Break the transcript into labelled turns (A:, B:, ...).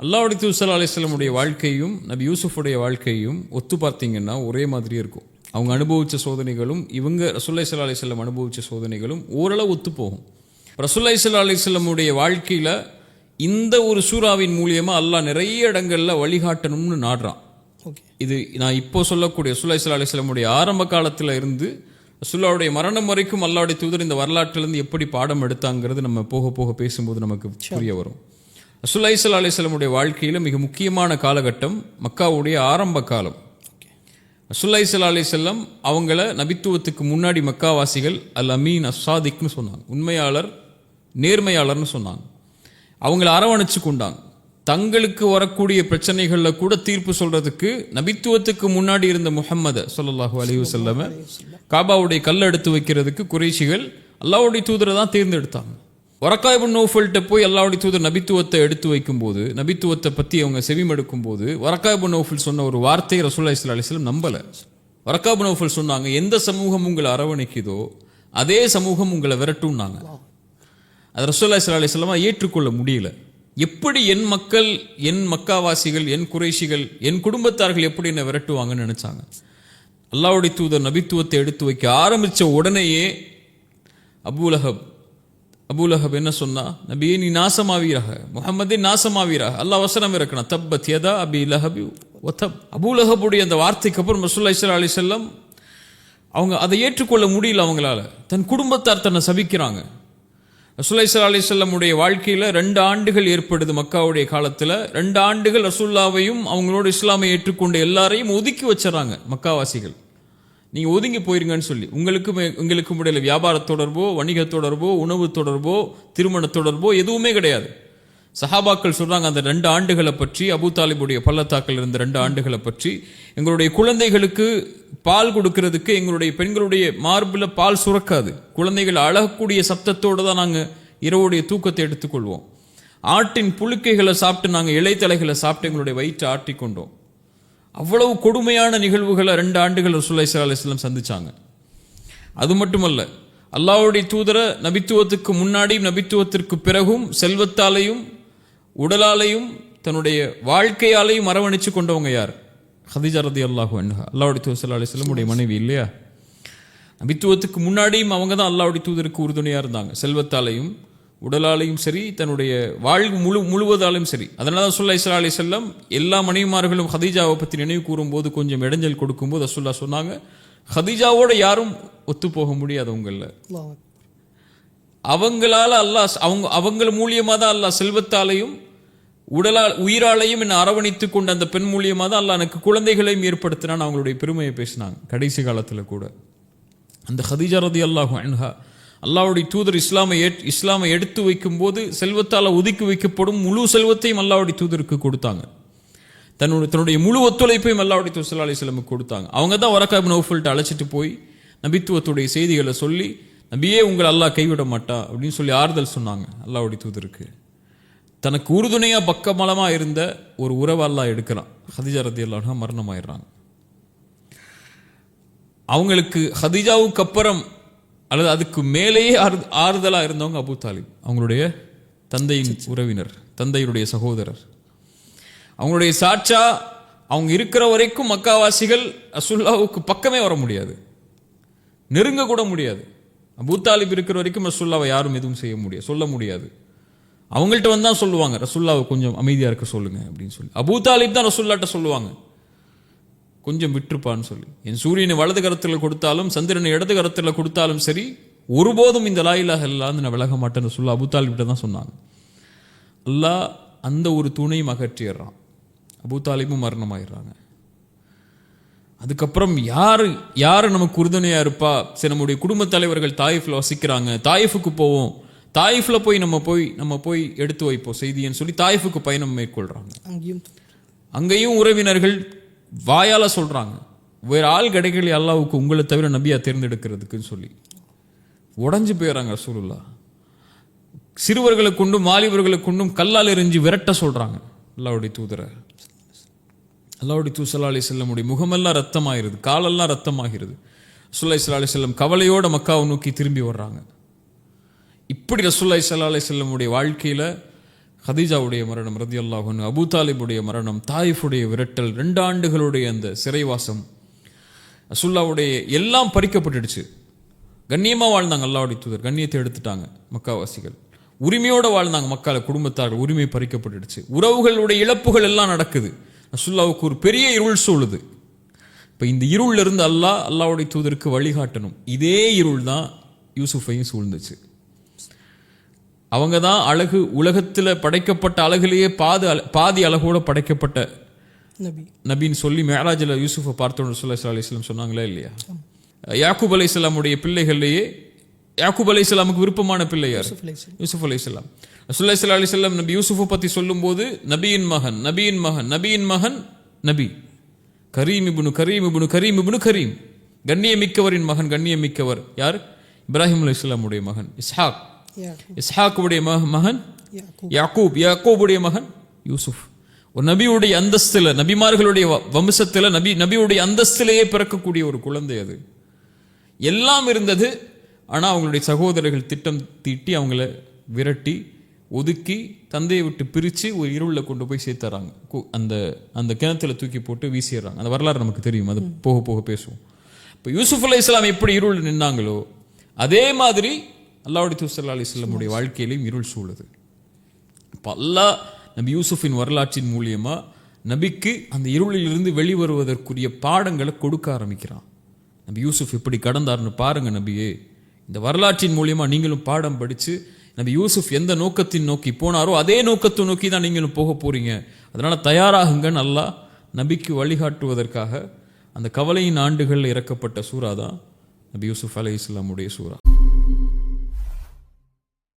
A: அல்லாஹ்வுடைய தூதர் ஸல்லல்லாஹு அலைஹி வஸல்லமுடைய வாழ்க்கையும் நபி யூசுஃபுடைய வாழ்க்கையும் ஒத்து பார்த்தீங்கன்னா ஒரே மாதிரி இருக்கும். அவங்க அனுபவித்த சோதனைகளும் இவங்க ரசூலுல்லாஹி ஸல்லல்லாஹு அலைஹி வஸல்லம் அனுபவித்த சோதனைகளும் ஓரளவு ஒத்து போகும். ரசூலுல்லாஹி ஸல்லல்லாஹு அலைஹி வஸல்லமுடைய வாழ்க்கையில் இந்த ஒரு சூறாவின் மூலியமா அல்லாஹ் நிறைய இடங்கள்ல வழிகாட்டணும்னு நாடுறான். இது நான் இப்போ சொல்லக்கூடிய ரசூலுல்லாஹி ஸல்லல்லாஹு அலைஹி வஸல்லமுடைய ஆரம்ப காலத்தில் இருந்து ரசூலுல்லாஹ்வுடைய மரணம் வரைக்கும் அல்லாஹ்வுடைய தூதர் இந்த வரலாற்றிலிருந்து எப்படி பாடம் எடுத்தாங்கிறது நம்ம போக போக பேசும்போது நமக்கு புரிய வரும். ரசூலுல்லாஹி ஸல்லல்லாஹு அலைஹி வஸல்லமுடைய வாழ்க்கையில் மிக முக்கியமான காலகட்டம் மக்காவுடைய ஆரம்ப காலம். ரசூலுல்லாஹி ஸல்லல்லாஹு அலைஹி வஸல்லம் அவங்கள நபித்துவத்துக்கு முன்னாடி மக்காவாசிகள் அல் அமீன் அஸ்ஸாதிக்னு சொன்னாங்க, உண்மையாளர் நேர்மையாளர்னு சொன்னாங்க. அவங்கள அரவணைச்சு கொண்டாங்க. தங்களுக்கு வரக்கூடிய பிரச்சனைகளில் கூட தீர்ப்பு சொல்றதுக்கு நபித்துவத்துக்கு முன்னாடி இருந்த முஹம்மது ஸல்லல்லாஹு அலைஹி வஸல்லம் காபாவுடைய கல்லை எடுத்து வைக்கிறதுக்கு குறைஷிகள் அல்லாஹ்வுடைய தூதரை தான் தேர்ந்தெடுத்தாங்க. வரக்கா இப்னு நௌஃபல்கிட்ட போய் அல்லாஹ்வுடைய தூதர் நபித்துவத்தை எடுத்து வைக்கும்போது, நபித்துவத்தை பற்றி அவங்க செவிமடுக்கும் போது வரக்கா இப்னு நௌஃபல் சொன்ன ஒரு வார்த்தையை ரசூலுல்லாஹி ஸல்லல்லாஹு அலைஹி வஸல்லம் நம்பலை. வரக்கா இப்னு நௌஃபல் சொன்னாங்க, எந்த சமூகம் உங்களை அரவணைக்குதோ அதே சமூகம் உங்களை விரட்டும்னாங்க. அது ரசூலுல்லாஹி ஸல்லல்லாஹு அலைஹி வஸல்லம் ஏற்றுக்கொள்ள முடியல. எப்படி என் மக்கள், என் மக்காவாசிகள், என் குறைஷிகள், என் குடும்பத்தார்கள் எப்படி என்னை விரட்டுவாங்கன்னு நினைச்சாங்க. அல்லாஹ்வுடைய தூதர் நபித்துவத்தை எடுத்து வைக்க ஆரம்பித்த உடனேயே அபூலஹப் என்ன சொன்னா, நபியே நீ நாசமாவீராக, முஹம்மதே நாசமாவீராக. அல்லாஹ் வசனம் இருக்கணும், தப்பத் யதா அபி லஹபி வதப். அபூலஹபுடைய அந்த வார்த்தைக்கு அப்புறம் ரசூலுல்லாஹி ஸல்லல்லாஹு அலைஹி வஸல்லம் அவங்க அதை ஏற்றுக்கொள்ள முடியல. அவங்களால தன் குடும்பத்தார் தன்னை சபிக்கிறாங்க. ரசூலுல்லாஹி ஸல்லல்லாஹு அலைஹி வஸல்லமுடைய வாழ்க்கையில் 2 ஆண்டுகள் ஏற்படுது. மக்காவுடைய காலத்தில் 2 ஆண்டுகள் ரசூலுல்லாவையும் அவங்களோட இஸ்லாமை ஏற்றுக்கொண்ட எல்லாரையும் ஒதுக்கி வச்சுறாங்க மக்காவாசிகள். நீங்கள் ஒதுங்கி போயிருங்கன்னு சொல்லி, உங்களுக்கும் இடையில வியாபார தொடர்போ, வணிக தொடர்போ, உணவு தொடர்போ, திருமண தொடர்போ எதுவுமே கிடையாது. சஹாபாக்கள் சொல்றாங்க அந்த 2 ஆண்டுகளை பற்றி, அபூ தாலிபுடைய பள்ளத்தாக்கில் இருந்த 2 ஆண்டுகளை பற்றி, எங்களுடைய குழந்தைகளுக்கு பால் கொடுக்கறதுக்கு எங்களுடைய பெண்களுடைய மார்பில் பால் சுரக்காது. குழந்தைகள் அழகக்கூடிய சப்தத்தோடு தான் நாங்கள் இரவுடைய தூக்கத்தை எடுத்துக்கொள்வோம். ஆட்டின் புழுக்கைகளை சாப்பிட்டு நாங்கள் இலைத்தலைகளை சாப்பிட்டு எங்களுடைய வயிற்றை ஆட்டி கொண்டோம். அவ்வளவு கொடுமையான நிகழ்வுகளை 2 ஆண்டுகள் ரசூலுல்லாஹி ஸல்லல்லாஹு அலைஹி வஸல்லம் சந்திச்சாங்க. அது மட்டுமல்ல, அல்லாஹ்வுடைய தூதரை நபித்துவத்துக்கு முன்னாடியும் நபித்துவத்திற்கு பிறகும் செல்வத்தாலையும் உடலாலையும் தன்னுடைய வாழ்க்கையாலையும் அரவணைச்சு கொண்டவங்க யார்? ஹதீஜா ரலியல்லாஹு அன்ஹா, அல்லாஹ்வுடைய தூதர் ஸல்லல்லாஹு அலைஹி வஸல்லம் உடைய மனைவி இல்லையா? நபித்துவத்துக்கு முன்னாடியும் அவங்க தான் அல்லாஹ்வுடைய தூதருக்கு உறுதுணையாக இருந்தாங்க. செல்வத்தாலையும் உடலாலையும் சரி, தன்னுடைய வாழ்வு முழுவதாலும் சரி. அதனால தான் ரசூலுல்லாஹி ஸல்லல்லாஹு அலைஹி வஸல்லம் எல்லா மனைவிமார்களும் ஹதீஜாவை பற்றி நினைவு கூறும்போது கொஞ்சம் இடைஞ்சல் கொடுக்கும்போது ரசூலுல்லாஹ் சொன்னாங்க, ஹதீஜாவோட யாரும் ஒத்து போக முடியாது உங்கள. அவங்களால அல்லாஹ் அவங்கள மூலியமாக தான் அல்லாஹ் செல்வத்தாலையும் உயிராலையும் என்னை அரவணைத்து கொண்ட அந்த பெண் மூலியமாக தான் அல்லாஹ் எனக்கு குழந்தைகளையும் ஏற்படுத்தினான்னு அவங்களுடைய பெருமையை பேசினாங்க. கடைசி காலத்தில் கூட அந்த ஹதீஜா ரலியல்லாஹு அன்ஹா அல்லாஹ்வுடைய தூதர் இஸ்லாமை எடுத்து வைக்கும்போது செல்வத்தால் ஒதுக்கி வைக்கப்படும் முழு செல்வத்தையும் அல்லாஹ்வுடைய தூதருக்கு கொடுத்தாங்க. தன்னுடைய முழு ஒத்துழைப்பையும் அல்லாஹ்வுடைய தூதர் ஸல்லல்லாஹு அலைஹி வஸல்லம் கொடுத்தாங்க. அவங்க தான் வரக்கா இப்னு நௌஃபல்ட்ட அழைச்சிட்டு போய் நபித்துவத்துடைய செய்திகளை சொல்லி, நபியே உங்களை அல்லாஹ் கைவிட மாட்டா அப்படின்னு சொல்லி ஆறுதல் சொன்னாங்க அல்லாஹ்வுடைய தூதருக்கு. தனக்கு உறுதுணையாக பக்கமலமாக இருந்த ஒரு உறவை அல்லாஹ் எடுக்கிறான். ஹதீஜா ரலியல்லாஹு அன்ஹா மரணமாயிடுறாங்க. அவங்களுக்கு ஹதீஜாவுக்கு அப்புறம் அல்லது அதுக்கு மேலேயே ஆறுதலாக இருந்தவங்க அபூ தாலிப், அவங்களுடைய தந்தையின் உறவினர், தந்தையுடைய சகோதரர். அவங்களுடைய சாட்சா அவங்க இருக்கிற வரைக்கும் மக்காவாசிகள் ரசூலுல்லாஹ்வுக்கு பக்கமே வர முடியாது, நெருங்க கூட முடியாது. அபூ தாலிப் இருக்கிற வரைக்கும் ரசூலுல்லாஹ்வை யாரும் எதுவும் சொல்ல முடியாது. அவங்கள்ட்ட வந்தால் சொல்லுவாங்க, ரசூலுல்லாஹ்வை கொஞ்சம் அமைதியாக இருக்க சொல்லுங்க அப்படின்னு சொல்லி. அபூ தாலிப் தான் ரசூலுல்லாஹ்ட்ட சொல்லுவாங்க, கொஞ்சம் விட்டுருப்பான்னு சொல்லி. என் சூரியனை வலது கரத்தில் கொடுத்தாலும் சந்திரனை இடது கரத்தில் கொடுத்தாலும் சரி, ஒருபோதும் இந்த லா இலாஹ இல்லல்லாஹ் நான் விலக மாட்டேன்னு சொல்ல அபூ தாலிப்கிட்ட தான் சொன்னாங்க. அல்லாஹ் அந்த ஒரு துணையும் அகற்றிடுறான். அபூ தாலிபும் மரணமாயிடுறாங்க. அதுக்கப்புறம் யார் நமக்கு உறுதுணையாக இருப்பா? சரி, நம்முடைய குடும்ப தலைவர்கள் தாயிஃபில் வசிக்கிறாங்க, தாயிஃபுக்கு போவோம், தாயிஃபில் போய் நம்ம போய் எடுத்து வைப்போம் செய்தின்னு சொல்லி தாயிஃபுக்கு பயணம் மேற்கொள்றாங்க. அங்கேயும் உறவினர்கள் வாயால சொல்றாங்க, வேற ஆள் கிடைக்கல அல்லாஹ்வுக்கு உங்களை தவிர நபியா தேர்ந்தெடுக்கிறதுக்குன்னு சொல்லி உடஞ்சு போயிடறாங்க. ரசூலுல்லாஹ் சிறுவர்களை கொண்டும் வாலிபர்களை கொண்டும் கல்லால் எறிஞ்சு விரட்ட சொல்றாங்க அல்லாஹ்வுடைய தூதரை. அல்லாஹ்வுடைய தூதர் ஸல்லல்லாஹு அலைஹி வஸல்லமுடைய முகமெல்லாம் ரத்தமாகிறது, காலெல்லாம் ரத்தமாகிறது. ரசூலுல்லாஹி ஸல்லல்லாஹு அலைஹி வஸல்லம் கவலையோட மக்காவை நோக்கி திரும்பி வர்றாங்க. இப்படி ரசூலுல்லாஹி ஸல்லல்லாஹு அலைஹி வஸல்லமுடைய வாழ்க்கையில் ஹதீஜாவுடைய மரணம் ரலியல்லாஹு அன்ஹு, அபூ தாலிபுடைய மரணம், தாயிஃபுடைய விரட்டல், 2 ஆண்டுகளுடைய அந்த சிறைவாசம், ரசூலுல்லாஹ்வுடைய எல்லாம் பறிக்கப்பட்டுடுச்சு. கண்ணியமாக வாழ்ந்தாங்க அல்லாஹ்வுடைய தூதர், கண்ணியத்தை எடுத்துட்டாங்க மக்காவாசிகள். உரிமையோடு வாழ்ந்தாங்க மக்கால குடும்பத்தார்கள், உரிமை பறிக்கப்பட்டுடுச்சு. உறவுகளுடைய இழப்புகள் எல்லாம் நடக்குது. ரசூலுல்லாஹ்வுக்கு ஒரு பெரிய இருள் சூழுது. இப்போ இந்த இருள்ல இருந்து அல்லாஹ்வுடைய தூதருக்கு வழிகாட்டணும். இதே இருள் தான் யூசுஃபையும் சூழ்ந்துச்சு. அவங்க தான் அழகு, உலகத்தில் படைக்கப்பட்ட அழகுலேயே பாதி அழகோட படைக்கப்பட்ட நபின்னு சொல்லி மேராஜில் யூசுஃபை பார்த்தோன்னு ஸல்லல்லாஹு அலைஹி வஸல்லம் சொன்னாங்களே இல்லையா? யாக்கூப் அலைஹிஸ்ஸலாமுடைய பிள்ளைகள்லேயே யாக்கூப் அலைஹிஸ்ஸலாமுக்கு விருப்பமான பிள்ளை யார்? யூசுஃப் அலைஹிஸ்ஸலாம். ஸல்லல்லாஹு அலைஹி வஸல்லம் நபி யூசுஃபை பற்றி சொல்லும்போது நபியின் மகன், நபியின் மகன், நபியின் மகன், நபி, கரீம் இப்னு கரீம் இப்னு கரீம் இப்னு கரீம், கண்ணியமிக்கவரின் மகன், கண்ணியமிக்கவர் யார்? இப்ராஹிம் அலைஹிஸ்ஸலாமுடைய மகன் இஸ்ஹாக், இஸ்ஹாக்குடைய மகன் யாக்கூப், யாக்கூபுடைய மகன் யூசுஃப். ஒரு நபியுடைய அந்தஸ்தில், நபிமார்களுடைய வம்சத்தில், நபியுடைய அந்தஸ்திலேயே பிறக்கக்கூடிய ஒரு குழந்தை அது. எல்லாம் இருந்தது. ஆனால் அவங்களுடைய சகோதரர்கள் திட்டம் தீட்டி அவங்கள விரட்டி ஒதுக்கி தந்தையை விட்டு பிரித்து ஒரு இருளில் கொண்டு போய் சேர்த்துறாங்க. அந்த கிணத்துல தூக்கி போட்டு வீசிடுறாங்க. அந்த வரலாறு நமக்கு தெரியும், அது போக போக பேசுவோம். இப்போ யூசுஃப் அலைஹிஸ்ஸலாம் எப்படி இருள் நின்னாங்களோ அதே மாதிரி அல்லாஹ்வுடைய தூதர் ஸல்லல்லாஹு அலைஹி வஸல்லமுடைய வாழ்க்கையிலையும் இருள் சூழுது. இப்போ அல்லாஹ் நபி யூசுஃபின் வரலாற்றின் மூலியமா நபிக்கு அந்த இருளிலிருந்து வெளிவருவதற்குரிய பாடங்களை கொடுக்க ஆரம்பிக்கிறான். நபி யூசுஃப் எப்படி கடந்தார்னு பாருங்க நபியே. இந்த வரலாற்றின் மூலியமா நீங்களும் பாடம் படித்து நபி யூசுஃப் எந்த நோக்கத்தின் நோக்கி போனாரோ அதே நோக்கத்தை நோக்கி தான் நீங்களும் போக போறீங்க. அதனால தயாராகுங்கன்னு அல்லாஹ் நபிக்கு வழிகாட்டுவதற்காக அந்த கவலையின் ஆண்டுகளில் இறக்கப்பட்ட சூறா தான் நபி யூசுஃப் அலைஹிஸ்ஸலாமுடைய சூறா.